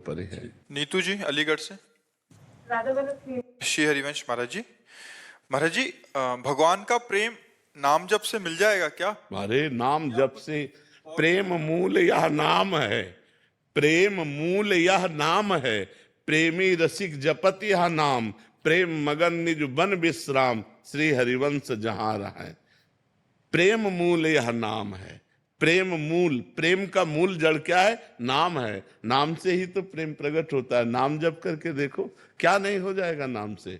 पर है। नीतू जी अलीगढ़ से। श्री हरिवंश महाराज जी, भगवान का प्रेम नाम जप से मिल जाएगा क्या? अरे नाम जप से प्रेम मूल यह नाम है, प्रेम मूल यह नाम है, प्रेमी रसिक जपत यह नाम, प्रेम मगन निज बन विश्राम, श्री हरिवंश जहां रहा। प्रेम मूल यह नाम है। प्रेम मूल, प्रेम का मूल जड़ क्या है? नाम है। नाम से ही तो प्रेम प्रकट होता है। नाम जप करके देखो, क्या नहीं हो जाएगा नाम से,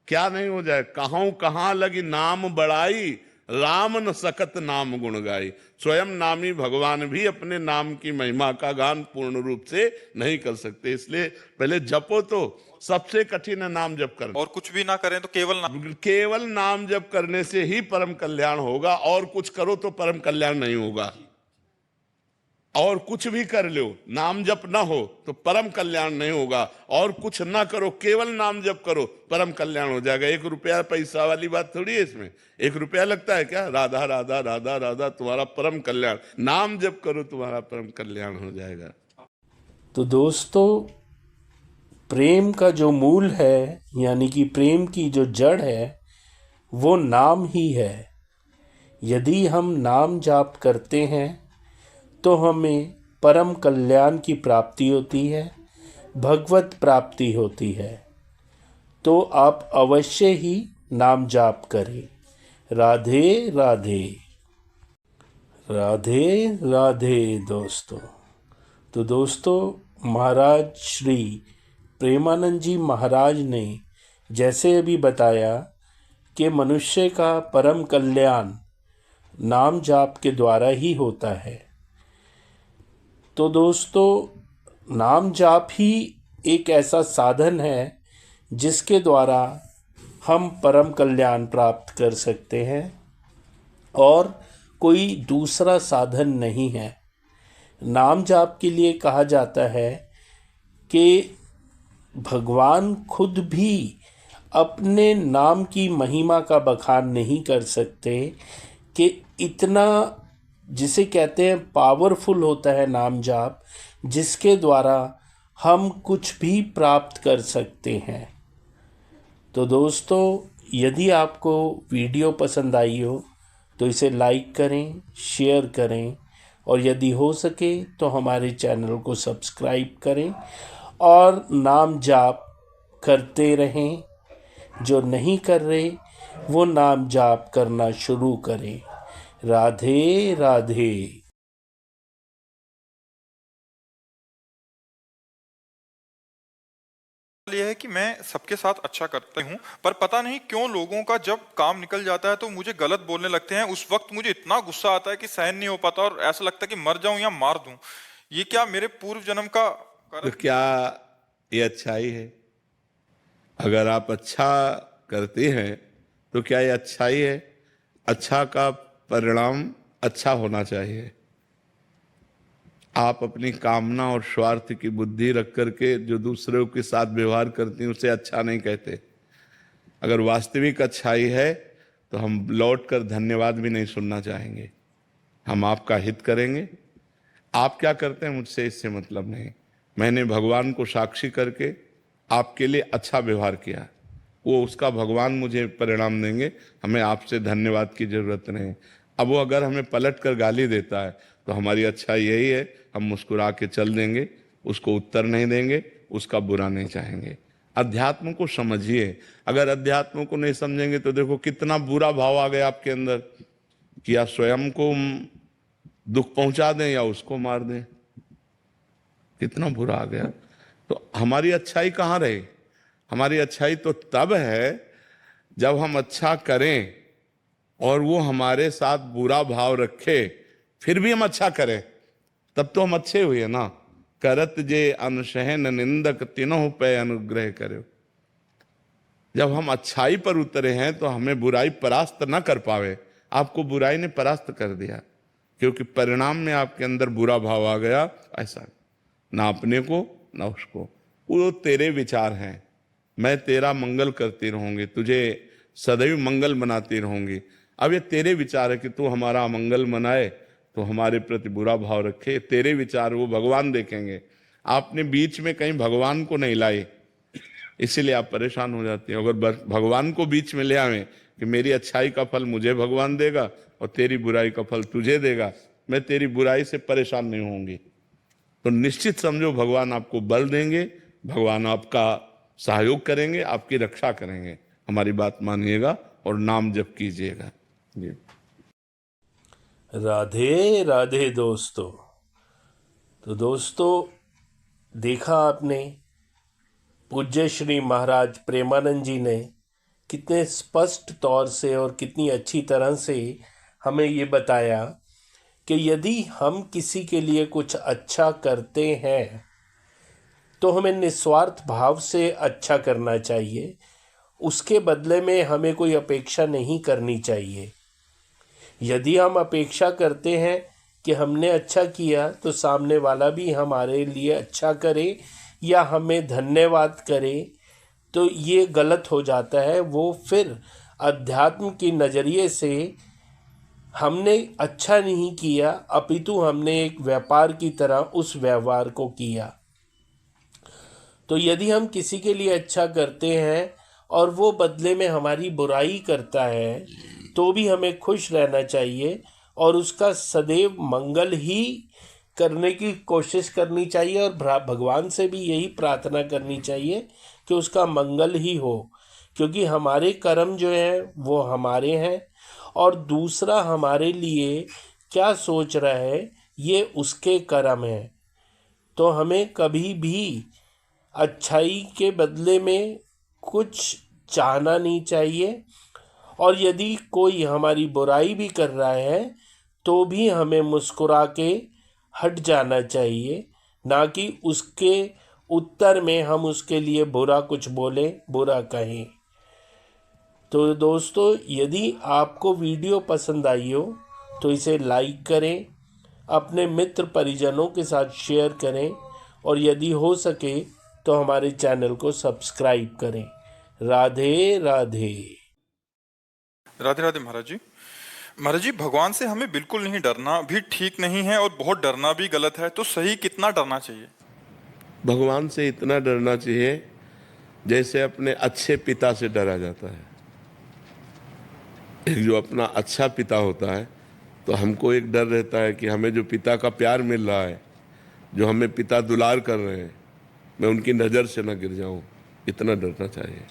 क्या नहीं हो जाए। कहां लगी नाम बड़ाई, राम न सकत नाम गुण गाई। स्वयं नामी भगवान भी अपने नाम की महिमा का गान पूर्ण रूप से नहीं कर सकते। इसलिए पहले जपो, तो सबसे कठिन है नाम जप करना। और कुछ भी ना करें तो केवल नाम जप करने से ही परम कल्याण होगा। और कुछ करो तो परम कल्याण नहीं होगा। और कुछ भी कर लो, नाम जप ना हो तो परम कल्याण नहीं होगा। और कुछ ना करो, केवल नाम जप करो, परम कल्याण हो जाएगा। 1 रुपया पैसा वाली बात थोड़ी है इसमें। 1 रुपया लगता है क्या? राधा राधा राधा राधा, तुम्हारा परम कल्याण। नाम जप करो, तुम्हारा परम कल्याण हो जाएगा। तो दोस्तों, प्रेम का जो मूल है, यानी कि प्रेम की जो जड़ है, वो नाम ही है। यदि हम नाम जाप करते हैं तो हमें परम कल्याण की प्राप्ति होती है, भगवत प्राप्ति होती है। तो आप अवश्य ही नाम जाप करें। राधे राधे, राधे राधे दोस्तों। तो दोस्तों, महाराज श्री प्रेमानंद जी महाराज ने जैसे अभी बताया कि मनुष्य का परम कल्याण नाम जाप के द्वारा ही होता है। तो दोस्तों, नाम जाप ही एक ऐसा साधन है जिसके द्वारा हम परम कल्याण प्राप्त कर सकते हैं, और कोई दूसरा साधन नहीं है। नाम जाप के लिए कहा जाता है कि भगवान खुद भी अपने नाम की महिमा का बखान नहीं कर सकते कि इतना, जिसे कहते हैं पावरफुल होता है नाम जाप, जिसके द्वारा हम कुछ भी प्राप्त कर सकते हैं। तो दोस्तों, यदि आपको वीडियो पसंद आई हो तो इसे लाइक करें, शेयर करें, और यदि हो सके तो हमारे चैनल को सब्सक्राइब करें और नाम जाप करते रहें। जो नहीं कर रहे वो नाम जाप करना शुरू करें। राधे राधे। यह है कि मैं सबके साथ अच्छा करता हूँ, पर पता नहीं क्यों लोगों का जब काम निकल जाता है तो मुझे गलत बोलने लगते हैं। उस वक्त मुझे इतना गुस्सा आता है कि सहन नहीं हो पाता, और ऐसा लगता है कि मर जाऊं या मार दूं। ये क्या मेरे पूर्व जन्म का तो क्या ये अच्छाई है? अगर आप अच्छा करते हैं तो क्या ये अच्छाई है? अच्छा का परिणाम अच्छा होना चाहिए। आप अपनी कामना और स्वार्थ की बुद्धि रख करके जो दूसरों के साथ व्यवहार करते हैं उसे अच्छा नहीं कहते। अगर वास्तविक अच्छाई है तो हम लौट कर धन्यवाद भी नहीं सुनना चाहेंगे। हम आपका हित करेंगे। आप क्या करते हैं मुझसे इससे मतलब नहीं। मैंने भगवान को साक्षी करके आपके लिए अच्छा व्यवहार किया, वो उसका भगवान मुझे परिणाम देंगे। हमें आपसे धन्यवाद की जरूरत नहीं। अब वो अगर हमें पलट कर गाली देता है तो हमारी अच्छा यही है, हम मुस्कुरा के चल देंगे, उसको उत्तर नहीं देंगे, उसका बुरा नहीं चाहेंगे। अध्यात्म को समझिए। अगर अध्यात्म को नहीं समझेंगे तो देखो कितना बुरा भाव आ गया आपके अंदर कि या स्वयं को दुख पहुंचा दें या उसको मार दें। कितना बुरा आ गया। तो हमारी अच्छाई कहाँ रही? हमारी अच्छाई तो तब है जब हम अच्छा करें और वो हमारे साथ बुरा भाव रखे, फिर भी हम अच्छा करें, तब तो हम अच्छे हुए ना। करत जे अनसहन निंदक तीनों पे अनुग्रह करो। जब हम अच्छाई पर उतरे हैं तो हमें बुराई परास्त न कर पावे। आपको बुराई ने परास्त कर दिया क्योंकि परिणाम में आपके अंदर बुरा भाव आ गया। ऐसा ना अपने को ना उसको। वो तेरे विचार हैं, मैं तेरा मंगल करती रहूंगी, तुझे सदैव मंगल मनाती रहूंगी। अब ये तेरे विचार है कि तू हमारा मंगल मनाए तो हमारे प्रति बुरा भाव रखे। तेरे विचार वो भगवान देखेंगे। आपने बीच में कहीं भगवान को नहीं लाए, इसीलिए आप परेशान हो जाते हैं। अगर भगवान को बीच में ले आवे कि मेरी अच्छाई का फल मुझे भगवान देगा और तेरी बुराई का फल तुझे देगा, मैं तेरी बुराई से परेशान नहीं होंगी, तो निश्चित समझो भगवान आपको बल देंगे, भगवान आपका सहयोग करेंगे, आपकी रक्षा करेंगे। हमारी बात मानिएगा और नाम जप कीजिएगा जी। राधे राधे दोस्तों। तो दोस्तों, देखा आपने पूज्य श्री महाराज प्रेमानंद जी ने कितने स्पष्ट तौर से और कितनी अच्छी तरह से हमें ये बताया कि यदि हम किसी के लिए कुछ अच्छा करते हैं तो हमें निस्वार्थ भाव से अच्छा करना चाहिए, उसके बदले में हमें कोई अपेक्षा नहीं करनी चाहिए। यदि हम अपेक्षा करते हैं कि हमने अच्छा किया तो सामने वाला भी हमारे लिए अच्छा करे या हमें धन्यवाद करे, तो ये गलत हो जाता है। वो फिर अध्यात्म की नज़रिए से हमने अच्छा नहीं किया, अपितु हमने एक व्यापार की तरह उस व्यवहार को किया। तो यदि हम किसी के लिए अच्छा करते हैं और वो बदले में हमारी बुराई करता है तो भी हमें खुश रहना चाहिए और उसका सदैव मंगल ही करने की कोशिश करनी चाहिए और भगवान से भी यही प्रार्थना करनी चाहिए कि उसका मंगल ही हो, क्योंकि हमारे कर्म जो हैं वो हमारे हैं और दूसरा हमारे लिए क्या सोच रहा है ये उसके कर्म हैं। तो हमें कभी भी अच्छाई के बदले में कुछ चाहना नहीं चाहिए, और यदि कोई हमारी बुराई भी कर रहा है तो भी हमें मुस्कुरा के हट जाना चाहिए, ना कि उसके उत्तर में हम उसके लिए बुरा कुछ बोलें, बुरा कहें। तो दोस्तों, यदि आपको वीडियो पसंद आई हो तो इसे लाइक करें, अपने मित्र परिजनों के साथ शेयर करें और यदि हो सके तो हमारे चैनल को सब्सक्राइब करें। राधे राधे। राधे राधे महाराज जी। महाराज जी, भगवान से हमें बिल्कुल नहीं डरना भी ठीक नहीं है और बहुत डरना भी गलत है, तो सही कितना डरना चाहिए? भगवान से इतना डरना चाहिए जैसे अपने अच्छे पिता से डरा जाता है। एक जो अपना अच्छा पिता होता है तो हमको एक डर रहता है कि हमें जो पिता का प्यार मिल रहा है, जो हमें पिता दुलार कर रहे हैं, मैं उनकी नज़र से न गिर जाऊं, इतना डरना चाहिए।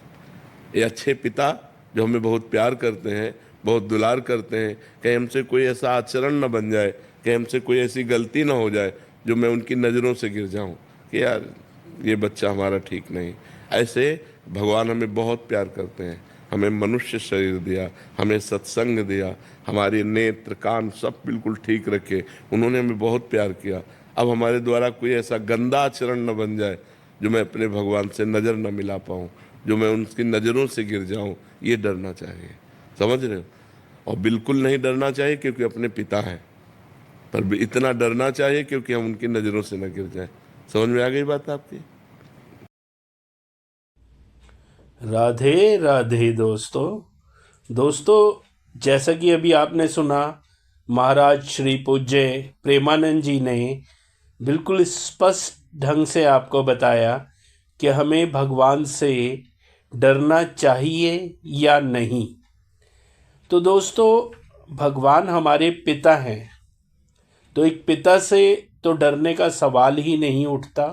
ये अच्छे पिता जो हमें बहुत प्यार करते हैं, बहुत दुलार करते हैं, कहीं हमसे कोई ऐसा आचरण न बन जाए, कहीं हमसे कोई ऐसी गलती ना हो जाए जो मैं उनकी नज़रों से गिर जाऊं कि यार ये बच्चा हमारा ठीक नहीं। ऐसे भगवान हमें बहुत प्यार करते हैं, हमें मनुष्य शरीर दिया, हमें सत्संग दिया, हमारे नेत्र कान सब बिल्कुल ठीक रखे, उन्होंने हमें बहुत प्यार किया। अब हमारे द्वारा कोई ऐसा गंदा आचरण न बन जाए जो मैं अपने भगवान से नज़र न मिला पाऊँ, जो मैं उनकी नज़रों से गिर जाऊँ, ये डरना चाहिए। समझ रहे हो? और बिल्कुल नहीं डरना चाहिए क्योंकि अपने पिता हैं, पर इतना डरना चाहिए क्योंकि हम उनकी नज़रों से न गिर जाए। समझ में आ गई बात आपकी? राधे राधे दोस्तों, जैसा कि अभी आपने सुना, महाराज श्री पूज्य प्रेमानंद जी ने बिल्कुल स्पष्ट ढंग से आपको बताया कि हमें भगवान से डरना चाहिए या नहीं। तो दोस्तों, भगवान हमारे पिता हैं, तो एक पिता से तो डरने का सवाल ही नहीं उठता।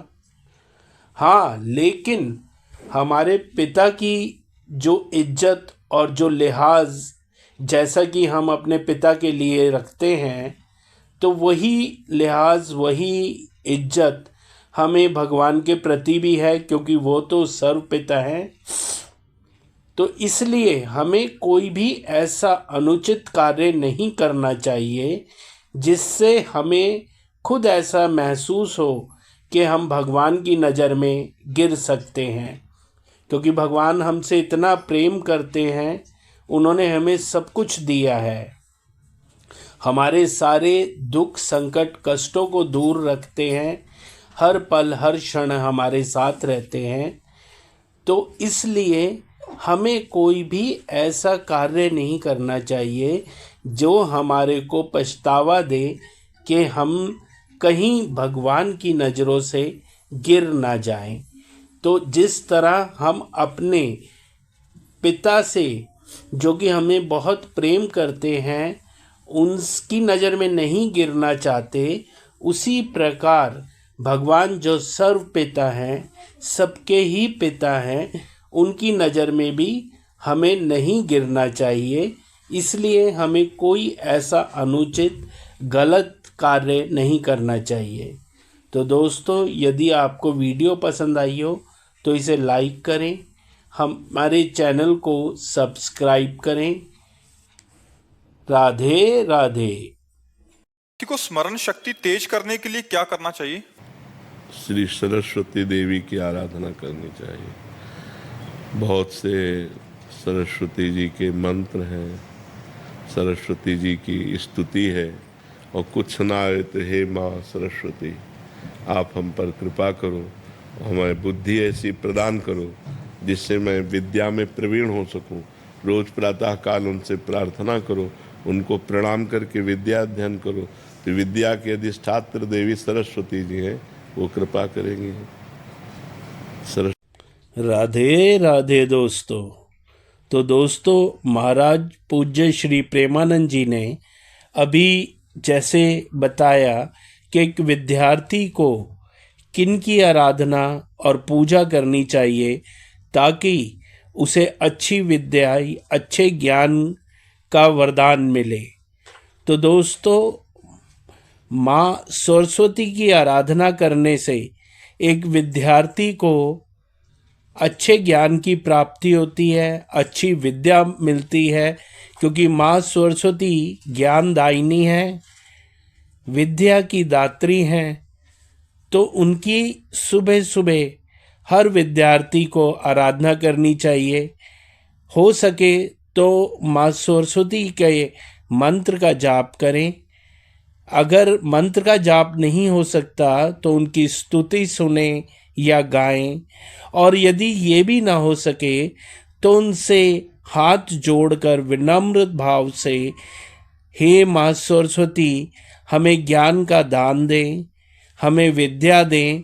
हाँ, लेकिन हमारे पिता की जो इज्जत और जो लिहाज जैसा कि हम अपने पिता के लिए रखते हैं, तो वही लिहाज, वही इज्जत हमें भगवान के प्रति भी है, क्योंकि वो तो सर्व पिता हैं। तो इसलिए हमें कोई भी ऐसा अनुचित कार्य नहीं करना चाहिए जिससे हमें खुद ऐसा महसूस हो कि हम भगवान की नज़र में गिर सकते हैं, क्योंकि भगवान हमसे इतना प्रेम करते हैं, उन्होंने हमें सब कुछ दिया है, हमारे सारे दुख संकट कष्टों को दूर रखते हैं, हर पल हर क्षण हमारे साथ रहते हैं। तो इसलिए हमें कोई भी ऐसा कार्य नहीं करना चाहिए जो हमारे को पछतावा दे कि हम कहीं भगवान की नज़रों से गिर ना जाएं। तो जिस तरह हम अपने पिता से, जो कि हमें बहुत प्रेम करते हैं, उनकी नज़र में नहीं गिरना चाहते, उसी प्रकार भगवान जो सर्व पिता हैं, सबके ही पिता हैं, उनकी नज़र में भी हमें नहीं गिरना चाहिए। इसलिए हमें कोई ऐसा अनुचित गलत कार्य नहीं करना चाहिए। तो दोस्तों, यदि आपको वीडियो पसंद आई हो तो इसे लाइक करें, हमारे चैनल को सब्सक्राइब करें। राधे राधे। व्यक्ति को स्मरण शक्ति तेज करने के लिए क्या करना चाहिए? श्री सरस्वती देवी की आराधना करनी चाहिए। बहुत से सरस्वती जी के मंत्र हैं, सरस्वती जी की स्तुति है, और कुछ ना आए तो हे माँ सरस्वती, आप हम पर कृपा करो, हमें बुद्धि ऐसी प्रदान करो जिससे मैं विद्या में प्रवीण हो सकूं। रोज प्रातः काल उनसे प्रार्थना करो, उनको प्रणाम करके विद्या अध्ययन करो, तो विद्या के अधिष्ठात्र देवी सरस्वती जी हैं, वो कृपा करेंगी। राधे राधे दोस्तों। तो दोस्तों, महाराज पूज्य श्री प्रेमानंद जी ने अभी जैसे बताया कि एक विद्यार्थी को किन की आराधना और पूजा करनी चाहिए ताकि उसे अच्छी विद्या, अच्छे ज्ञान का वरदान मिले। तो दोस्तों, माँ सरस्वती की आराधना करने से एक विद्यार्थी को अच्छे ज्ञान की प्राप्ति होती है, अच्छी विद्या मिलती है, क्योंकि माँ सरस्वती ज्ञानदायिनी है, विद्या की दात्री हैं। तो उनकी सुबह सुबह हर विद्यार्थी को आराधना करनी चाहिए। हो सके तो माँ सरस्वती के मंत्र का जाप करें। अगर मंत्र का जाप नहीं हो सकता तो उनकी स्तुति सुने या गाएं, और यदि ये भी ना हो सके तो उनसे हाथ जोड़कर विनम्र भाव से, हे माँ सरस्वती, हमें ज्ञान का दान दें, हमें विद्या दें,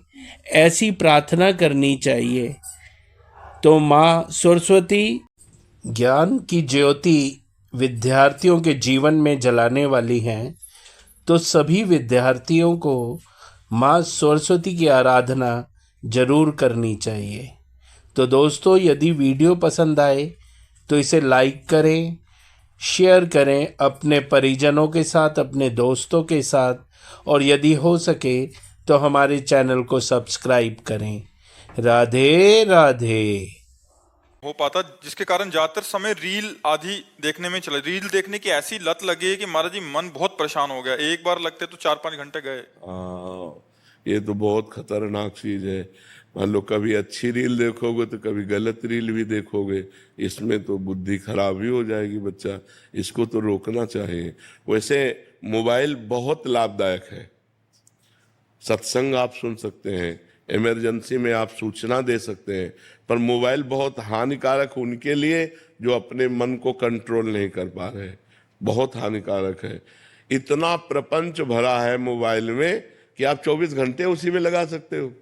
ऐसी प्रार्थना करनी चाहिए। तो माँ सरस्वती ज्ञान की ज्योति विद्यार्थियों के जीवन में जलाने वाली हैं। तो सभी विद्यार्थियों को माँ सरस्वती की आराधना जरूर करनी चाहिए। तो दोस्तों, यदि वीडियो पसंद आए तो इसे लाइक करें, शेयर करें अपने परिजनों के साथ, अपने दोस्तों के साथ, और यदि हो सके तो हमारे चैनल को सब्सक्राइब करें। राधे राधे। हो पाता, जिसके कारण ज्यादातर समय रील आदि देखने में चला। रील देखने की ऐसी लत लगी है कि महाराज जी मन बहुत परेशान हो गया। एक बार लगते तो 4-5 घंटे गए। ये तो बहुत खतरनाक चीज है। मान लो कभी अच्छी रील देखोगे तो कभी गलत रील भी देखोगे, इसमें तो बुद्धि खराब ही हो जाएगी बच्चा। इसको तो रोकना चाहिए। वैसे मोबाइल बहुत लाभदायक है, सत्संग आप सुन सकते हैं, इमरजेंसी में आप सूचना दे सकते हैं, पर मोबाइल बहुत हानिकारक उनके लिए जो अपने मन को कंट्रोल नहीं कर पा रहे, बहुत हानिकारक है। इतना प्रपंच भरा है मोबाइल में कि आप 24 घंटे उसी में लगा सकते हो।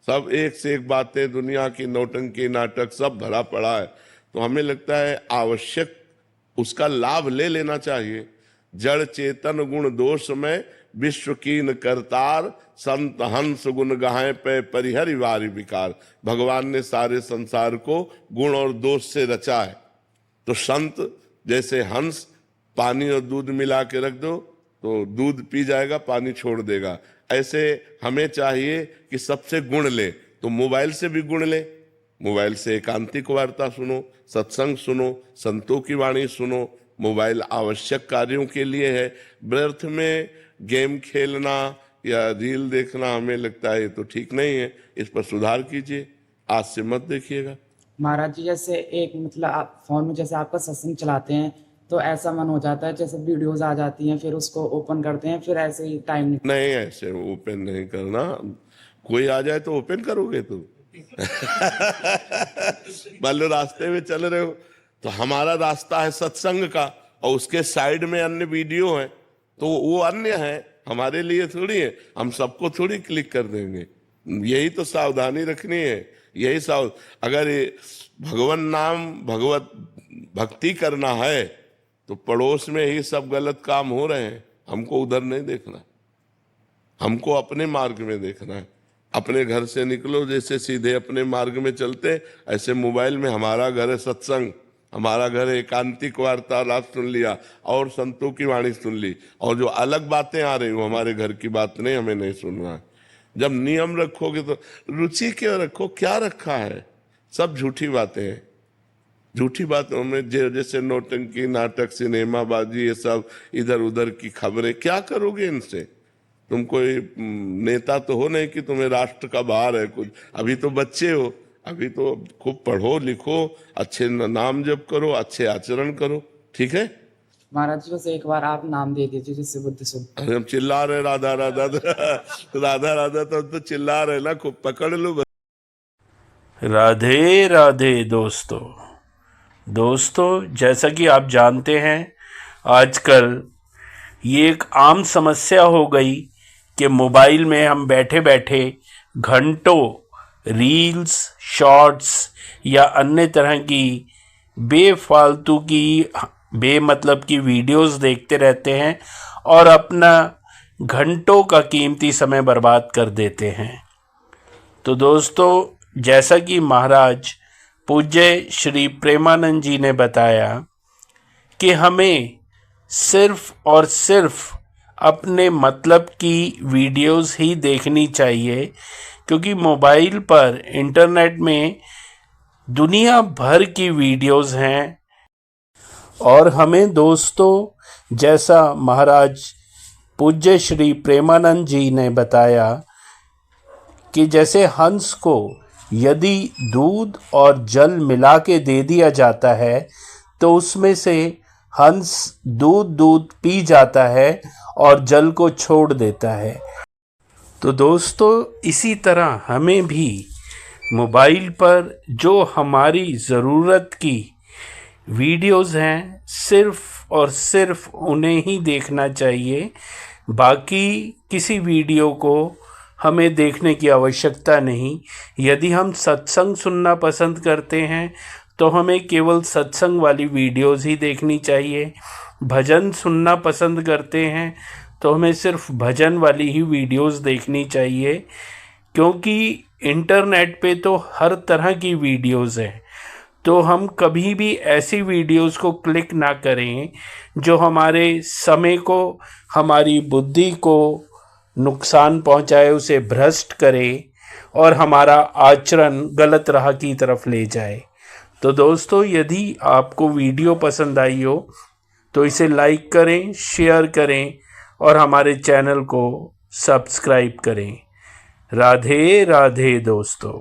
सब एक से एक बातें, दुनिया की नौटंकी, नाटक सब भरा पड़ा है। तो हमें लगता है आवश्यक उसका लाभ ले लेना चाहिए। जड़ चेतन गुण दोष में विश्व कीन करतार, संत हंस गुण गाहें पे परिहरि वारि विकार। भगवान ने सारे संसार को गुण और दोष से रचा है। तो संत जैसे हंस, पानी और दूध मिला के रख दो तो दूध पी जाएगा, पानी छोड़ देगा। ऐसे हमें चाहिए कि सबसे गुण ले। तो मोबाइल से भी गुण ले, मोबाइल से एकांतिक वार्ता सुनो, सत्संग सुनो, संतों की वाणी सुनो। मोबाइल आवश्यक कार्यों के लिए है। व्यर्थ में गेम खेलना या रील देखना हमें लगता है ये तो ठीक नहीं है। इस पर सुधार कीजिए, आज से मत देखिएगा। महाराज जी, जैसे एक मतलब आप फोन में जैसे आपका सत्संग चलाते हैं तो ऐसा मन हो जाता है जैसे वीडियोस आ जाती हैं, फिर उसको ओपन करते हैं, फिर ऐसे ही टाइम नहीं, ऐसे ओपन नहीं करना। कोई आ जाए तो ओपन करोगे तुम? मान लो रास्ते में चल रहे हो तो हमारा रास्ता है सत्संग का और उसके साइड में अन्य वीडियो है, तो वो अन्य है, हमारे लिए थोड़ी है। हम सबको थोड़ी क्लिक कर देंगे। यही तो सावधानी रखनी है। यही अगर ये भगवान नाम भगवत भक्ति करना है तो पड़ोस में ही सब गलत काम हो रहे हैं, हमको उधर नहीं देखना, हमको अपने मार्ग में देखना है। अपने घर से निकलो, जैसे सीधे अपने मार्ग में चलते, ऐसे मोबाइल में हमारा घर है सत्संग, हमारा घर है एकांतिक वार्तालाप सुन लिया और संतों की वाणी सुन ली, और जो अलग बातें आ रही वो हमारे घर की बात नहीं, हमें नहीं सुनना है। जब नियम रखोगे तो रुचि क्यों रखो, क्या रखा है, सब झूठी बातें हैं। झूठी बातों में जैसे नौटंकी, नाटक, सिनेमाबाजी, ये सब इधर उधर की खबरें, क्या करोगे इनसे? तुम कोई नेता तो हो नहीं कि तुम्हें राष्ट्र का भार है कुछ, अभी तो बच्चे हो, अभी तो खूब पढ़ो लिखो, अच्छे नाम जप करो, अच्छे आचरण करो, ठीक है। महाराज जी बस एक बार आप नाम दे दीजिए जिससे बुद्धि शुद्ध। अरे हम चिल्ला रहे राधा राधा राधा राधा, तो चिल्ला रहे ना, खूब पकड़ लो बस। राधे राधे दोस्तों, जैसा कि आप जानते हैं आजकल ये एक आम समस्या हो गई कि मोबाइल में हम बैठे बैठे घंटों रील्स, शॉर्ट्स या अन्य तरह की बेफालतू की बेमतलब की वीडियोस देखते रहते हैं और अपना घंटों का कीमती समय बर्बाद कर देते हैं। तो दोस्तों, जैसा कि महाराज पूज्य श्री प्रेमानंद जी ने बताया कि हमें सिर्फ और सिर्फ अपने मतलब की वीडियोस ही देखनी चाहिए, क्योंकि मोबाइल पर इंटरनेट में दुनिया भर की वीडियोस हैं। और हमें दोस्तों, जैसा महाराज पूज्य श्री प्रेमानंद जी ने बताया कि जैसे हंस को यदि दूध और जल मिला के दे दिया जाता है तो उसमें से हंस दूध पी जाता है और जल को छोड़ देता है। तो दोस्तों, इसी तरह हमें भी मोबाइल पर जो हमारी ज़रूरत की वीडियोस हैं सिर्फ और सिर्फ उन्हें ही देखना चाहिए। बाकी किसी वीडियो को हमें देखने की आवश्यकता नहीं। यदि हम सत्संग सुनना पसंद करते हैं तो हमें केवल सत्संग वाली वीडियोस ही देखनी चाहिए। भजन सुनना पसंद करते हैं तो हमें सिर्फ भजन वाली ही वीडियोस देखनी चाहिए, क्योंकि इंटरनेट पे तो हर तरह की वीडियोस हैं। तो हम कभी भी ऐसी वीडियोस को क्लिक ना करें जो हमारे समय को, हमारी बुद्धि को नुकसान पहुंचाए, उसे भ्रष्ट करे और हमारा आचरण गलत राह की तरफ ले जाए। तो दोस्तों, यदि आपको वीडियो पसंद आई हो तो इसे लाइक करें, शेयर करें और हमारे चैनल को सब्सक्राइब करें। राधे राधे दोस्तों।